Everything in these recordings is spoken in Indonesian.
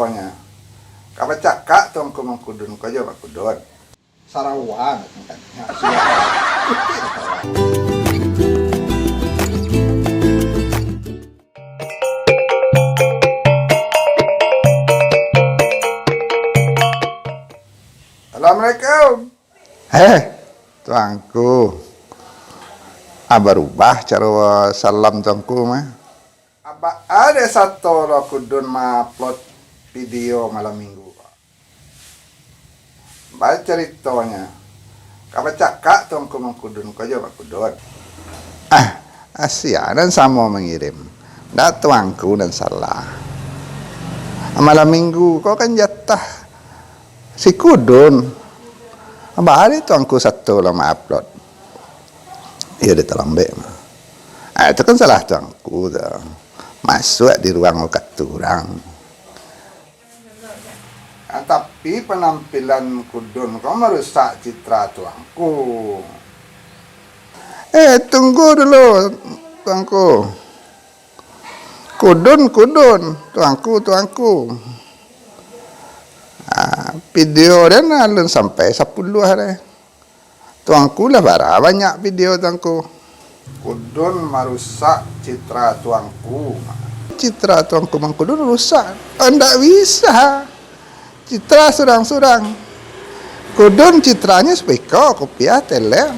ceritonya. Kapan cakak tuangku mengkudun ko aja makudun. Sarawang kan. Ya, Assalamualaikum. Tuangku. Berubah cara salam tuangku mah. Ada satu lo kudun upload video malam minggu. Baca ceritanya. Kapan cakak tuangku mengkudun ko aja makudun. Asia dan sama mengirim. Ndak tuangku dan salah. Malam minggu kau kan jatah si kudun. Hari tuangku satu lama upload. Iya dia terlambat. Itu kan salah tuangku dah. Masuk di ruang ukat turang. Tapi penampilan kudun kau merusak citra tuangku. Tunggu dulu tuangku. Kudun, tuangku. Video dan alun sampai 10 hari. Tuangku lah bara banyak video tuangku. Kudun merusak citra tuangku. Citra tuangku mengkudun rusak. Ndak bisa. Citra surang-surang. Kudun citranya speko kopiah telem.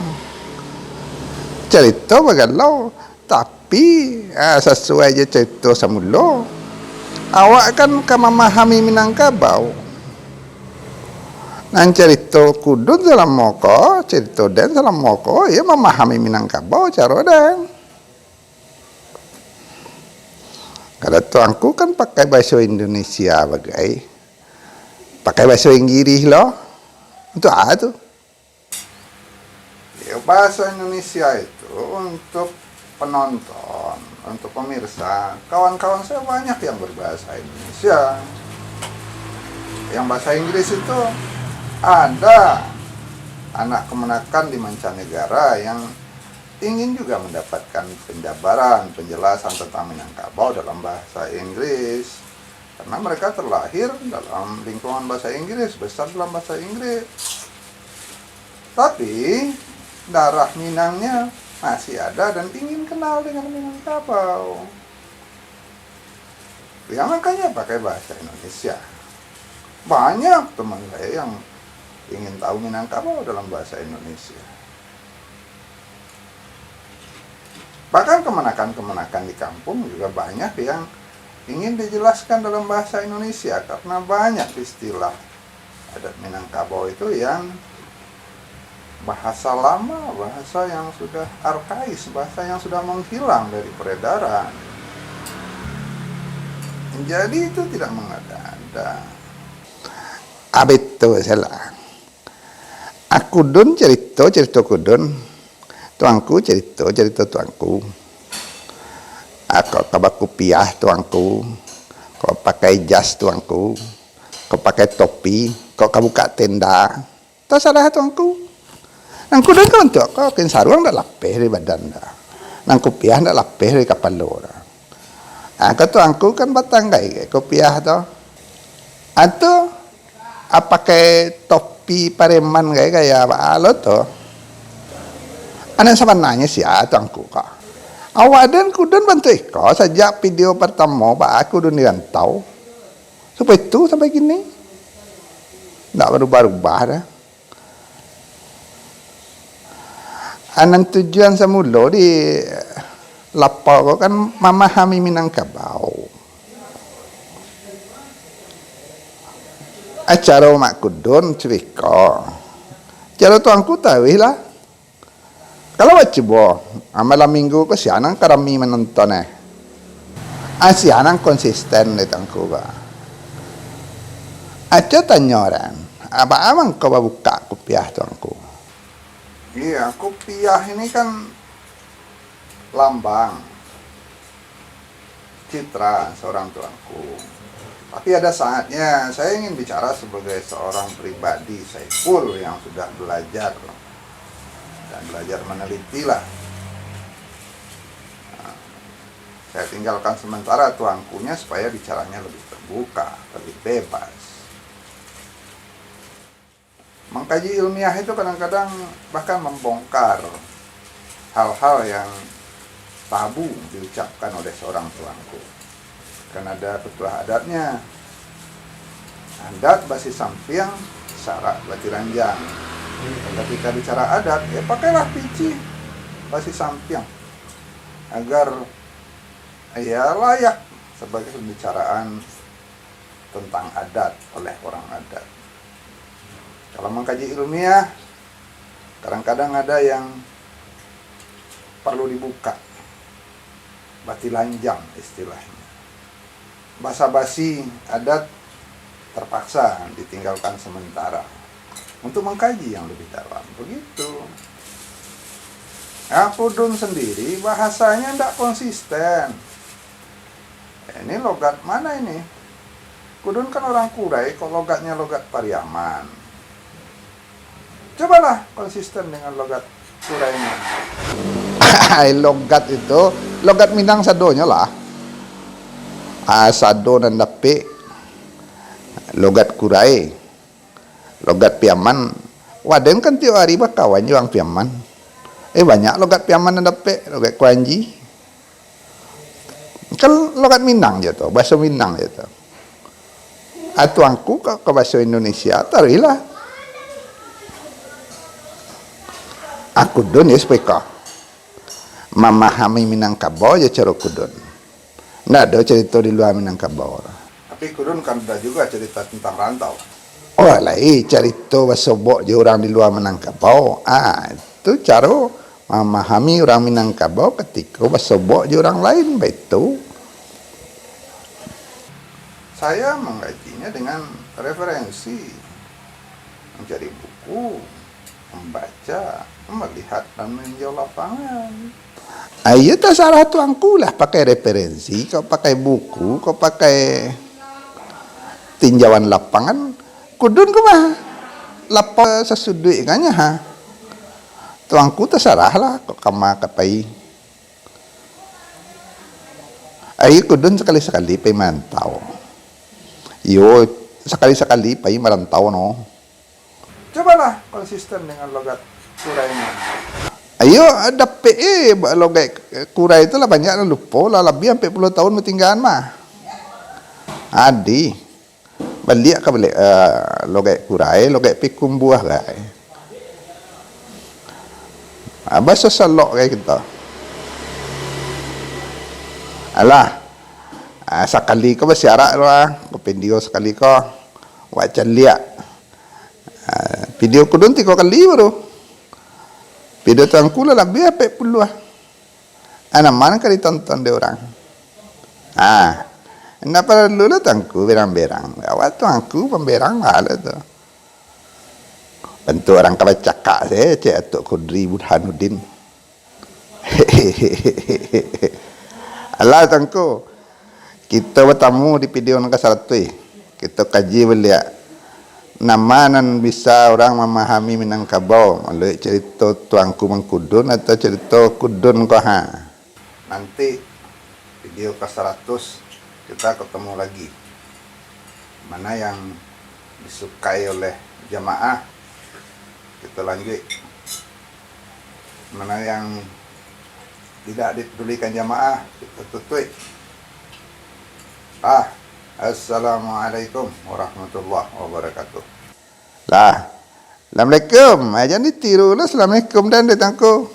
Cerita bagalau. Tapi sesuai je cerita semula. Awak kan memahami Minangkabau. Nan cerita kudun dalam moko, cerita dan dalam moko, ia memahami Minangkabau cara dan. Kalau tuangku kan pakai bahasa Indonesia bagai, pakai bahasa Inggris loh. Untuk apa tu? Ya, bahasa Indonesia itu untuk penonton, untuk pemirsa. Kawan-kawan saya banyak yang berbahasa Indonesia. Yang bahasa Inggris itu ada anak kemenakan di mancanegara yang ingin juga mendapatkan penjabaran, penjelasan tentang Minangkabau dalam bahasa Inggris. Karena mereka terlahir dalam lingkungan bahasa Inggris, besar dalam bahasa Inggris. Tapi darah Minangnya masih ada dan ingin kenal dengan Minangkabau. Ya makanya pakai bahasa Indonesia. Banyak teman saya yang ingin tahu Minangkabau dalam bahasa Indonesia. Bahkan kemenakan-kemenakan di kampung juga banyak yang ingin dijelaskan dalam bahasa Indonesia karena banyak istilah adat Minangkabau itu yang bahasa lama, bahasa yang sudah arkais, bahasa yang sudah menghilang dari peredaran. Jadi itu tidak mengada-ada. Itu salah. Kudun cerita kudun. Tuangku cerita tuangku. Kau kabak kopiah tuangku. Kau pakai jas tuangku. Kau pakai topi. Kau buka tenda. Tak salah tuangku. Nang kudun kau untuk kau kain sarung dah lapih di badan dah. Nang kopiah dah lapih di kepala dah. Kau tuangku kan batang gay kopiah tu. Atau pakai topi pareman kayak apa tu? Anak sebenarnya sih tuangku kak. Awak dan kudun bantu kau sejak video pertama pak aku dun dirantau. Sampai itu sampai gini. Tak berubah-ubah dah. Anak tujuan semula di lapor kau kan memahami Minangkabau. Acara mak kudun cerita. Cara tuangku tahu lah. Kalau coba malam minggu ke sianang karami menonton sianang konsisten di tuangku ba. Aja tanya orang. Apa amang kau buka kopiah tuangku? Iya, kopiah ini kan lambang citra seorang tuangku. Tapi ada saatnya saya ingin bicara sebagai seorang pribadi Saiful yang sudah belajar dan belajar meneliti lah. Saya tinggalkan sementara tuankunya supaya bicaranya lebih terbuka, lebih bebas. Mengkaji ilmiah itu kadang-kadang bahkan membongkar hal-hal yang tabu diucapkan oleh seorang tuanku. Kan ada petuah adatnya. Adat basi sampiang, syarat bati ranjang. Dan ketika bicara adat, ya pakailah pici basi sampiang agar ya layak sebagai pembicaraan tentang adat oleh orang adat. Kalau mengkaji ilmiah, kadang-kadang ada yang perlu dibuka, bati lanjang istilahnya. Basa-basi adat terpaksa ditinggalkan sementara untuk mengkaji yang lebih dalam. Begitu. Kudun sendiri bahasanya tidak konsisten. Ini logat mana ini? Kudun kan orang Kurai, kok logatnya logat Pariaman. Cobalah konsisten dengan logat Kurainya. Logat itu, logat Minang sadonya lah. Sado dan dape, logat Kurai, logat Piaman. Waden kan tiap hari bakawan juang Piaman. Banyak logat Piaman dan dape, logat Kuanji. Kan logat Minang je tu, bahasa Minang je tu. Tuangku ke bahasa Indonesia, tarilah. Aku dun ya sepeka memahami Minangkabau ya cara kudun. Nggak ada cerita di luar Minangkabau. Tapi kudun kan ada juga cerita tentang rantau. Oh lain cerita basobok je orang di luar Minangkabau. Itu cara memahami orang Minangkabau ketika basobok je orang lain. Begitu. Saya mengkajinya dengan referensi, mencari buku, membaca, melihat dan meninjau lapangan. Ayo terserah tuanku lah, pakai referensi, kau pakai buku, kau pakai tinjauan lapangan, kudun ke mah lapang sesudut ikannya ha. Tuanku terserah lah, kau kama kapai. Ayo kudun sekali-sekali pergi mantau. Yo sekali-sekali pergi merantau no. Cobalah konsisten dengan logat Kurainya. Ayo ada PE logat Kurai itu lah banyak lah lupa lah lebih sampai 10 tahun bertinggalan mah. Adi balik ke balik logat Kurai, logat pikum buah gai. Bahasa salok kayak kita. Alah. Sekali kau bersiarak lah, kau pendio sekali kau wajan liat. Video kudun 3 kali baru. Video tuanku lah lebih apa puluh lah. Anak mana kali tonton dia orang. Kenapa dulu lah tuanku berang-berang. Awal tuanku pemberang lah tu. Bentuk orang kau cakap saya Cik Atuk Kudri Burhanuddin. Alah tuanku. Kita bertamu di video nangka saratui. Kita kaji beliak. Nama nan bisa orang memahami Minangkabau melalui cerita tuanku mengkudun atau cerita kudun koha. Nanti video ke 100 kita ketemu lagi. Mana yang disukai oleh jamaah kita lanjut. Mana yang tidak dipedulikan jamaah kita tutup. Assalamualaikum warahmatullahi wabarakatuh. Lah, Assalamualaikum. Jangan ditiru lah Assalamualaikum dan datangku.